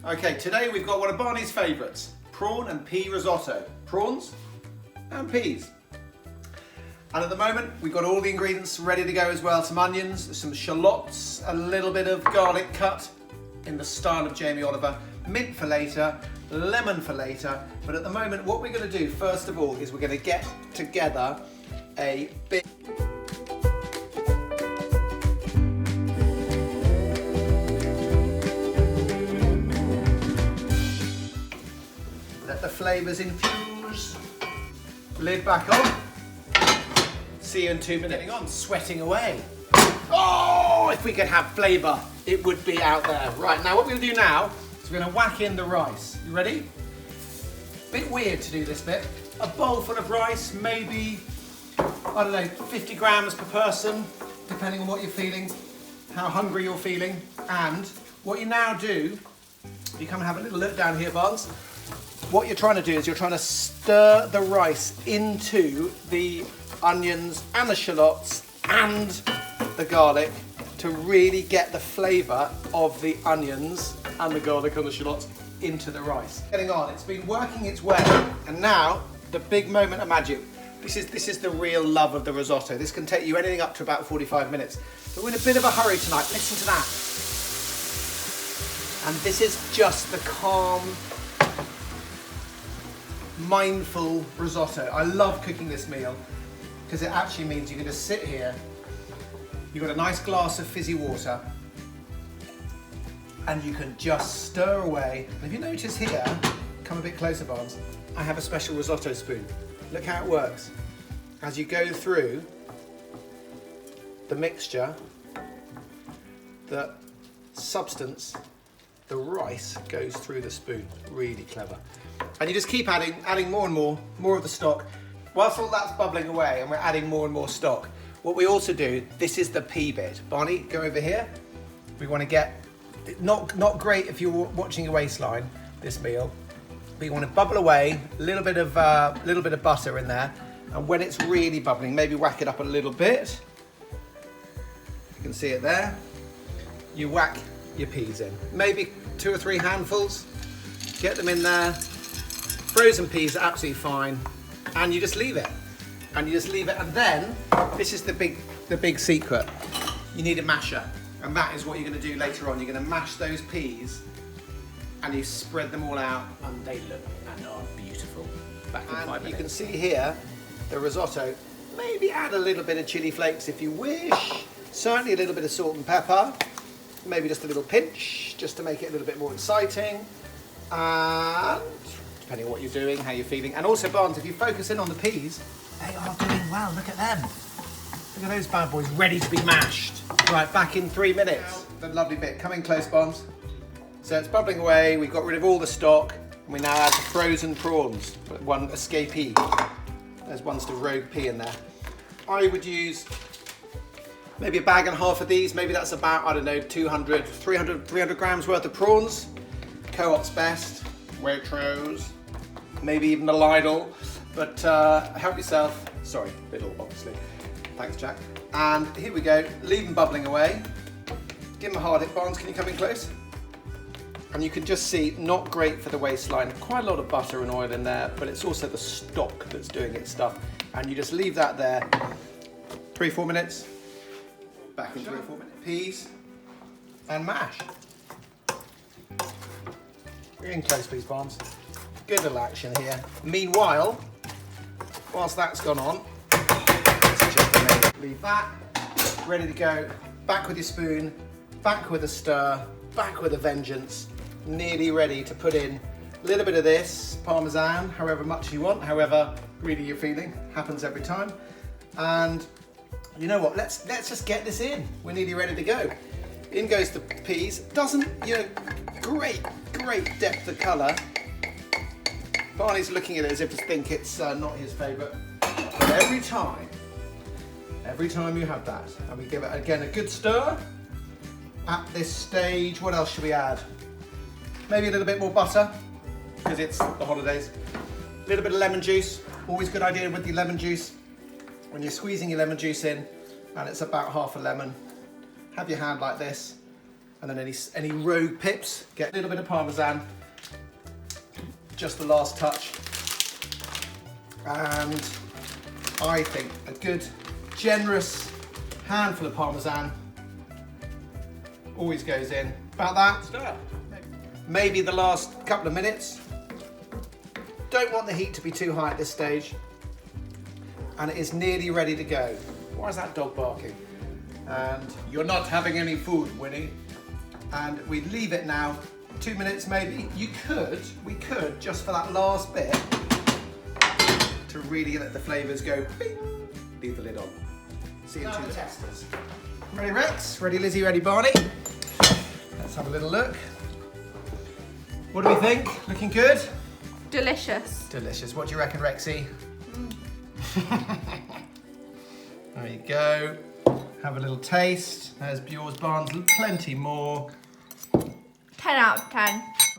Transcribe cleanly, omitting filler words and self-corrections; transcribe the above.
Okay, today we've got one of Barney's favourites, prawn and pea risotto. Prawns and peas. And at the moment, we've got all the ingredients ready to go as well. Some onions, some shallots, a little bit of garlic cut in the style of Jamie Oliver, mint for later, lemon for later. But at the moment, what we're going to do, first of all, is we're going to get together a big... Let the flavours infuse. Lid back on. See you in 2 minutes. Getting on, sweating away. Oh, if we could have flavour, it would be out there. Right, now what we're going to do now is we're going to whack in the rice. You ready? Bit weird to do this bit. A bowl full of rice, maybe, I don't know, 50 grams per person, depending on what you're feeling, how hungry you're feeling. And what you now do, you come and have a little look down here, Barnes. What you're trying to do is you're trying to stir the rice into the onions and the shallots and the garlic to really get the flavour of the onions and the garlic and the shallots into the rice. Getting on, it's been working its way, and now the big moment of magic. This is the real love of the risotto. This can take you anything up to about 45 minutes. But we're in a bit of a hurry tonight. Listen to that. And this is just the calm, mindful risotto. I love cooking this meal because it actually means you can just sit here, you've got a nice glass of fizzy water, and you can just stir away. And if you notice here, come a bit closer, Barnes, I have a special risotto spoon. Look how it works. As you go through the mixture, the substance, the rice goes through the spoon. Really clever. And you just keep adding more and more of the stock. Whilst all that's bubbling away and we're adding more and more stock, what we also do, this is the pea bit. Barney, go over here. We want to get, not great if you're watching your waistline, this meal, but you want to bubble away, a little bit of butter in there, and when it's really bubbling, maybe whack it up a little bit. You can see it there. You whack your peas in, maybe 2 or 3 handfuls, get them in there. Frozen peas are absolutely fine, and you just leave it. And then this is the big secret. You need a masher, and that is what you're going to do later on. You're going to mash those peas, and you spread them all out, and they look and are beautiful. Back in 5 minutes. You can see here the risotto. Maybe add a little bit of chili flakes if you wish. Certainly a little bit of salt and pepper. Maybe just a little pinch, just to make it a little bit more exciting. And depending on what you're doing, how you're feeling. And also, Barnes, if you focus in on the peas, they are doing well. Look at them. Look at those bad boys ready to be mashed. Right, back in 3 minutes. The lovely bit, coming close, Barnes. So it's bubbling away. We've got rid of all the stock. And we now add the frozen prawns. One escapee. There's one still rogue pea in there. I would use maybe a bag and a half of these. Maybe that's about, I don't know, 200, 300 grams worth of prawns. Co-op's best. Waitrose. Maybe even the Lidl. But help yourself. Sorry, Lidl, obviously. Thanks, Jack. And here we go. Leave them bubbling away. Give them a hard hit. Barnes, can you come in close? And you can just see, not great for the waistline. Quite a lot of butter and oil in there, but it's also the stock that's doing its stuff. And you just leave that there. 3-4 minutes. Back in 3 or 4 minutes. Peas and mash. You're in close, please, Barnes. Good little action here. Meanwhile, whilst that's gone on, leave that, ready to go. Back with your spoon, back with a stir, back with a vengeance. Nearly ready to put in a little bit of this, Parmesan, however much you want, however greedy you're feeling. Happens every time. And you know what, let's just get this in. We're nearly ready to go. In goes the peas. Doesn't, great depth of colour. Barney's looking at it as if to think it's not his favourite. But every time you have that, and we give it again a good stir. At this stage, what else should we add? Maybe a little bit more butter, because it's the holidays. A little bit of lemon juice. Always a good idea with your lemon juice. When you're squeezing your lemon juice in, and it's about half a lemon, have your hand like this, And then any rogue pips, get a little bit of Parmesan, just the last touch. And I think a good, generous handful of Parmesan always goes in. About that. Stir. Maybe the last couple of minutes. Don't want the heat to be too high at this stage. And it is nearly ready to go. Why is that dog barking? And You're not having any food, Winnie. and we leave it now 2 minutes maybe. We could just for that last bit to really let the flavours go. Bing, leave the lid on. See you in 2 minutes. Ready Rex? Ready Lizzie? Ready Barney? Let's have a little look. What do we think? Looking good? Delicious. Delicious. What do you reckon, Rexy? There you go. Have a little taste. There's yours, Barnes. Plenty more. 10 out of 10.